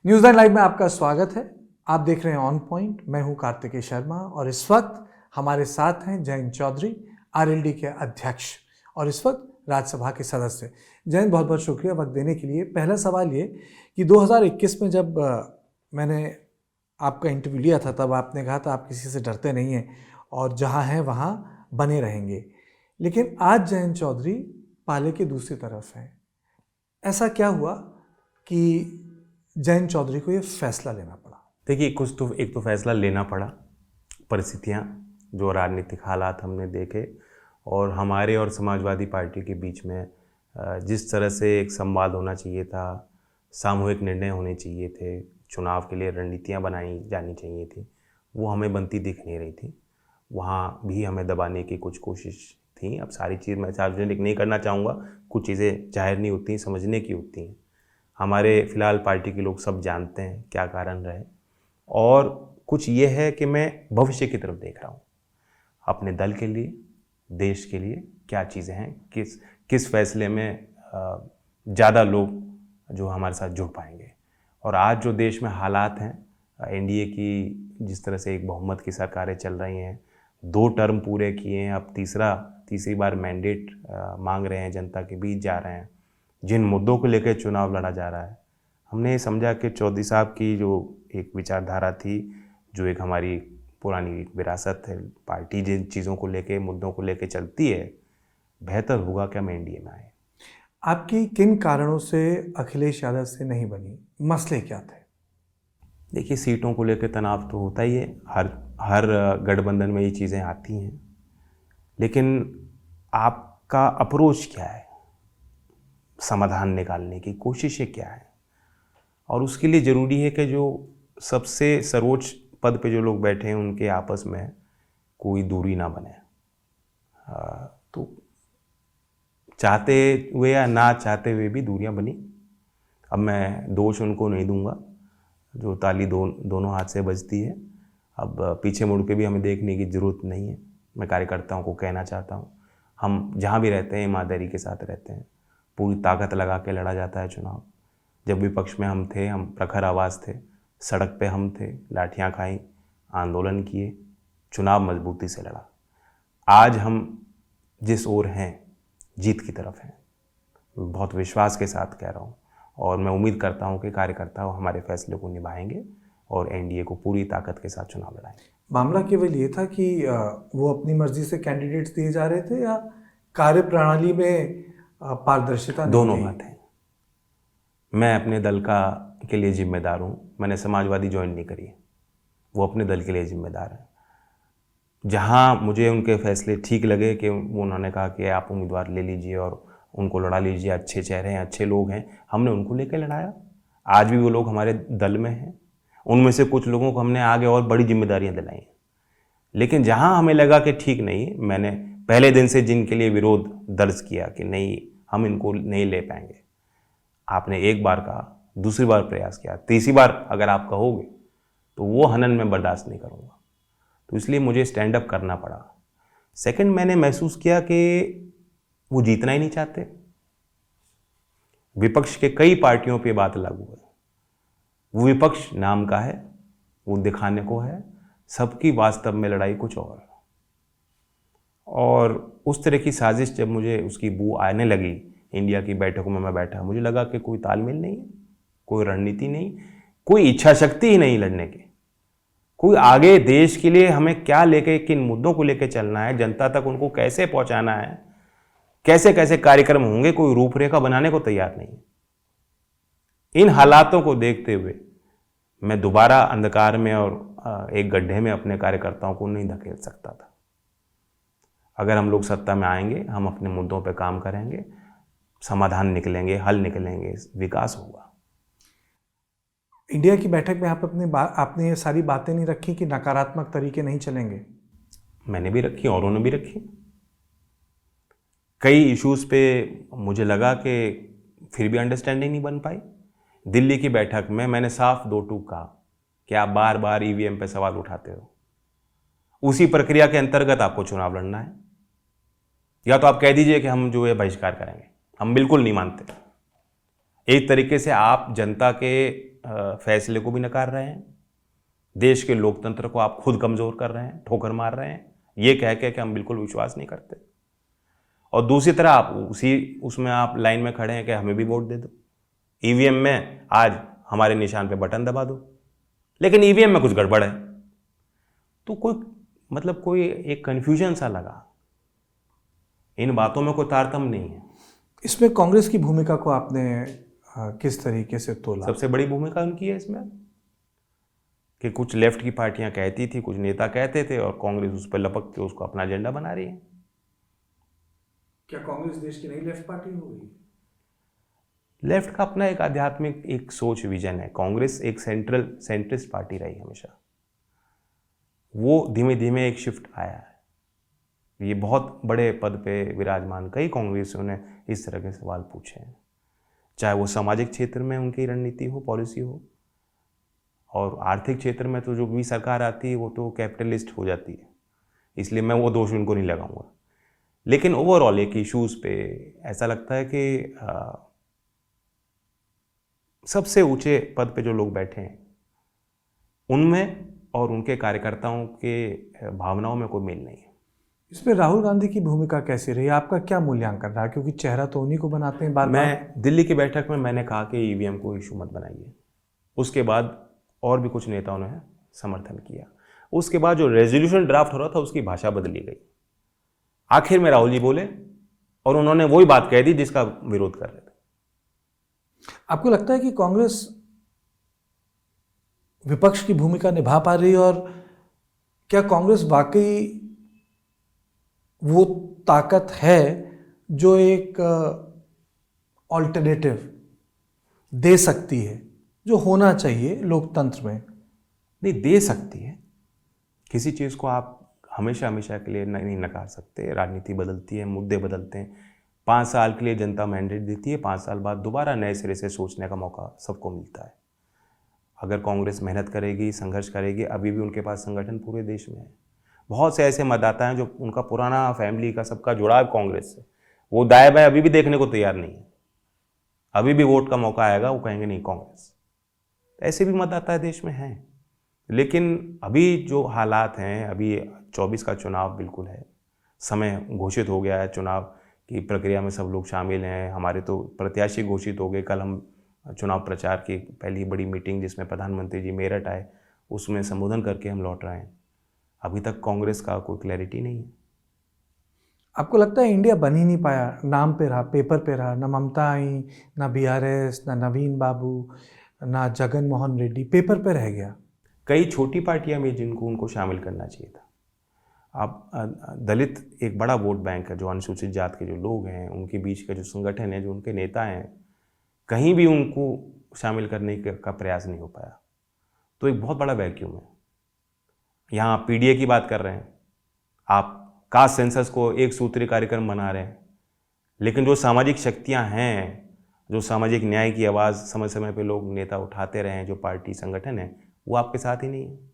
New Zealand live में आपका स्वागत है। आप देख रहे हैं ऑन पॉइंट। मैं हूं कार्तिकेय शर्मा और इस वक्त हमारे साथ हैं जयंत चौधरी, आरएलडी के अध्यक्ष और इस वक्त राज्यसभा के सदस्य। जयंत, बहुत बहुत शुक्रिया वक्त देने के लिए। पहला सवाल ये कि 2021 में जब मैंने आपका इंटरव्यू लिया था तब आपने कहा था आप किसी से डरते नहीं हैं और जहाँ हैं वहाँ बने रहेंगे, लेकिन आज जयंत चौधरी पाले के दूसरी तरफ हैं। ऐसा क्या हुआ कि जयंत चौधरी को ये फैसला लेना पड़ा? देखिए, एक तो फैसला लेना पड़ा। परिस्थितियाँ, जो राजनीतिक हालात हमने देखे और हमारे और समाजवादी पार्टी के बीच में जिस तरह से एक संवाद होना चाहिए था, सामूहिक निर्णय होने चाहिए थे, चुनाव के लिए रणनीतियाँ बनाई जानी चाहिए थी, वो हमें बनती दिख नहीं रही थी। वहाँ भी हमें दबाने की कुछ कोशिश थी। अब सारी चीज़ मैं सार्वजनिक नहीं करना चाहूँगा, कुछ चीज़ें जाहिर नहीं होती, समझने की होती हैं। हमारे फ़िलहाल पार्टी के लोग सब जानते हैं क्या कारण रहे, और कुछ ये है कि मैं भविष्य की तरफ देख रहा हूँ। अपने दल के लिए, देश के लिए क्या चीज़ें हैं, किस फैसले में ज़्यादा लोग जो हमारे साथ जुड़ पाएंगे। और आज जो देश में हालात हैं, एनडीए की जिस तरह से एक बहुमत की सरकारें चल रही हैं, 2 टर्म पूरे किए हैं, अब तीसरी बार मैंडेट मांग रहे हैं, जनता के बीच जा रहे हैं, जिन मुद्दों को लेकर चुनाव लड़ा जा रहा है, हमने समझा कि चौधरी साहब की जो एक विचारधारा थी, जो एक हमारी पुरानी विरासत है, पार्टी जिन चीज़ों को लेके, मुद्दों को लेके चलती है, बेहतर होगा कि हम एनडीए में आए। आपकी किन कारणों से अखिलेश यादव से नहीं बनी? मसले क्या थे? देखिए, सीटों को लेकर तनाव तो होता ही है, हर गठबंधन में ये चीज़ें आती हैं, लेकिन आपका अप्रोच क्या है, समाधान निकालने की कोशिशें क्या है। और उसके लिए ज़रूरी है कि जो सबसे सर्वोच्च पद पे जो लोग बैठे हैं उनके आपस में कोई दूरी ना बने। तो चाहते हुए या ना चाहते हुए भी दूरियां बनी। अब मैं दोष उनको नहीं दूंगा, जो ताली दोनों हाथ से बजती है। अब पीछे मुड़ के भी हमें देखने की ज़रूरत नहीं है। मैं कार्यकर्ताओं को कहना चाहता हूँ, हम जहाँ भी रहते हैं ईमानदारी के साथ रहते हैं, पूरी ताकत लगा के लड़ा जाता है चुनाव। जब विपक्ष में हम थे, हम प्रखर आवाज़ थे, सड़क पे हम थे, लाठियाँ खाई, आंदोलन किए, चुनाव मजबूती से लड़ा। आज हम जिस ओर हैं, जीत की तरफ हैं, बहुत विश्वास के साथ कह रहा हूँ, और मैं उम्मीद करता हूँ कि कार्यकर्ता हमारे फैसले को निभाएंगे और एनडीए को पूरी ताकत के साथ चुनाव लड़ाएंगे। मामला केवल ये था कि वो अपनी मर्जी से कैंडिडेट्स दिए जा रहे थे या कार्यप्रणाली में पारदर्शिता? दोनों बातें। मैं अपने दल के लिए जिम्मेदार हूँ। मैंने समाजवादी ज्वाइन नहीं करी है, वो अपने दल के लिए जिम्मेदार है। जहाँ मुझे उनके फैसले ठीक लगे कि उन्होंने कहा कि आप उम्मीदवार ले लीजिए और उनको लड़ा लीजिए, अच्छे चेहरे हैं, अच्छे लोग हैं, हमने उनको लेकर लड़ाया। आज भी वो लोग हमारे दल में हैं। उनमें से कुछ लोगों को हमने आगे और बड़ी जिम्मेदारियां दिलाई हैं। लेकिन जहाँ हमें लगा कि ठीक नहीं, मैंने पहले दिन से जिनके लिए विरोध दर्ज किया कि नहीं, हम इनको नहीं ले पाएंगे। आपने एक बार कहा, दूसरी बार प्रयास किया, तीसरी बार अगर आप कहोगे तो वो हनन में बर्दाश्त नहीं करूँगा। तो इसलिए मुझे स्टैंड अप करना पड़ा। सेकंड, मैंने महसूस किया कि वो जीतना ही नहीं चाहते। विपक्ष के कई पार्टियों पे बात लागू है। वो विपक्ष नाम का है, वो दिखाने को है, सबकी वास्तव में लड़ाई कुछ और उस तरह की साजिश जब मुझे उसकी बू आने लगी, इंडिया की बैठकों में मैं बैठा, मुझे लगा कि कोई तालमेल नहीं है, कोई रणनीति नहीं, कोई इच्छा शक्ति ही नहीं लड़ने की, कोई आगे देश के लिए हमें क्या लेके, किन मुद्दों को लेके चलना है, जनता तक उनको कैसे पहुंचाना है, कैसे कैसे कार्यक्रम होंगे, कोई रूपरेखा बनाने को तैयार नहीं। इन हालातों को देखते हुए मैं दोबारा अंधकार में और एक गड्ढे में अपने कार्यकर्ताओं को नहीं धकेल सकता था। अगर हम लोग सत्ता में आएंगे, हम अपने मुद्दों पर काम करेंगे, समाधान निकलेंगे, हल निकलेंगे, विकास होगा। इंडिया की बैठक में आपने ये सारी बातें नहीं रखी कि नकारात्मक तरीके नहीं चलेंगे? मैंने भी रखी, औरों ने भी रखी। कई इश्यूज़ पे मुझे लगा कि फिर भी अंडरस्टैंडिंग नहीं बन पाई। दिल्ली की बैठक में मैंने साफ 2 टूक कहा कि आप बार बार ईवीएम पे सवाल उठाते हो। उसी प्रक्रिया के अंतर्गत आपको चुनाव लड़ना है, या तो आप कह दीजिए कि हम जो है बहिष्कार करेंगे। हम बिल्कुल नहीं मानते। एक तरीके से आप जनता के फैसले को भी नकार रहे हैं, देश के लोकतंत्र को आप खुद कमज़ोर कर रहे हैं, ठोकर मार रहे हैं, ये कह के कि हम बिल्कुल विश्वास नहीं करते। और दूसरी तरह आप उसमें आप लाइन में खड़े हैं कि हमें भी वोट दे दो, ईवीएम में आज हमारे निशान पे बटन दबा दो, लेकिन ईवीएम में कुछ गड़बड़ है। तो कोई एक कन्फ्यूजन सा लगा। इन बातों में कोई तारतम्य नहीं है। इसमें कांग्रेस की भूमिका को आपने किस तरीके से तोला? सबसे बड़ी भूमिका उनकी है इसमें कि कुछ लेफ्ट की पार्टियां कहती थी, कुछ नेता कहते थे, और कांग्रेस उस पर लपक के उसको अपना एजेंडा बना रही है। क्या कांग्रेस देश की नई लेफ्ट पार्टी हो गई? लेफ्ट का अपना एक आध्यात्मिक एक सोच विजन है। कांग्रेस एक सेंट्रिस्ट पार्टी रही हमेशा। वो धीमे धीमे एक शिफ्ट आया है। ये बहुत बड़े पद पे विराजमान कई कांग्रेसियों ने इस तरह के सवाल पूछे हैं, चाहे वो सामाजिक क्षेत्र में उनकी रणनीति हो, पॉलिसी हो, और आर्थिक क्षेत्र में तो जो भी सरकार आती है वो तो कैपिटलिस्ट हो जाती है, इसलिए मैं वो दोष उनको नहीं लगाऊंगा। लेकिन ओवरऑल एक इश्यूज़ पे ऐसा लगता है कि सबसे ऊंचे पद पे जो लोग बैठे हैं उनमें और उनके कार्यकर्ताओं के भावनाओं में कोई मेल नहीं है। इसमें राहुल गांधी की भूमिका कैसी रही? आपका क्या मूल्यांकन रहा? क्योंकि चेहरा तो उन्हीं को बनाते हैं बार बार। मैं दिल्ली की बैठक में मैंने कहा कि ईवीएम को इशू मत बनाइए। उसके बाद और भी कुछ नेताओं ने समर्थन किया। उसके बाद जो रेजोल्यूशन ड्राफ्ट हो रहा था उसकी भाषा बदली गई। आखिर में राहुल जी बोले और उन्होंने वही बात कह दी जिसका विरोध कर रहे थे। आपको लगता है कि कांग्रेस विपक्ष की भूमिका निभा पा रही है, और क्या कांग्रेस वाकई वो ताकत है जो एक ऑल्टरनेटिव दे सकती है, जो होना चाहिए लोकतंत्र में? नहीं, दे सकती है। किसी चीज़ को आप हमेशा हमेशा के लिए नहीं नकार सकते। राजनीति बदलती है, मुद्दे बदलते हैं। 5 साल के लिए जनता मैंडेट देती है, 5 साल बाद दोबारा नए सिरे से सोचने का मौका सबको मिलता है। अगर कांग्रेस मेहनत करेगी, संघर्ष करेगी, अभी भी उनके पास संगठन पूरे देश में है। बहुत से ऐसे मतदाता हैं जो उनका पुराना फैमिली का सबका जुड़ाव कांग्रेस से, वो दाएं बाएं अभी भी देखने को तैयार नहीं है। अभी भी वोट का मौका आएगा, वो कहेंगे नहीं कांग्रेस। ऐसे भी मतदाता देश में हैं। लेकिन अभी जो हालात हैं, अभी 24 का चुनाव बिल्कुल है, समय घोषित हो गया है, चुनाव की प्रक्रिया में सब लोग शामिल हैं। हमारे तो प्रत्याशी घोषित हो गए। कल हम चुनाव प्रचार की पहली बड़ी मीटिंग जिसमें प्रधानमंत्री जी मेरठ आए, उसमें संबोधन करके हम लौट रहे हैं। अभी तक कांग्रेस का कोई क्लैरिटी नहीं है। आपको लगता है इंडिया बन ही नहीं पाया? नाम पे रहा, पेपर पे रहा, ना ममता आई, ना बीआरएस, ना नवीन बाबू, ना जगन मोहन रेड्डी, पेपर पे रह गया। कई छोटी पार्टियां भी जिनको उनको शामिल करना चाहिए था। आप दलित एक बड़ा वोट बैंक है, जो अनुसूचित जात के जो लोग हैं उनके बीच का जो संगठन है, जो उनके नेता हैं, कहीं भी उनको शामिल करने का प्रयास नहीं हो पाया। तो एक बहुत बड़ा वैक्यूम है। यहाँ पीडीए की बात कर रहे हैं, आप कास्ट सेंसस को एक सूत्री कार्यक्रम बना रहे हैं, लेकिन जो सामाजिक शक्तियाँ हैं, जो सामाजिक न्याय की आवाज़ समय समय पे लोग नेता उठाते रहे हैं, जो पार्टी संगठन है, वो आपके साथ ही नहीं है।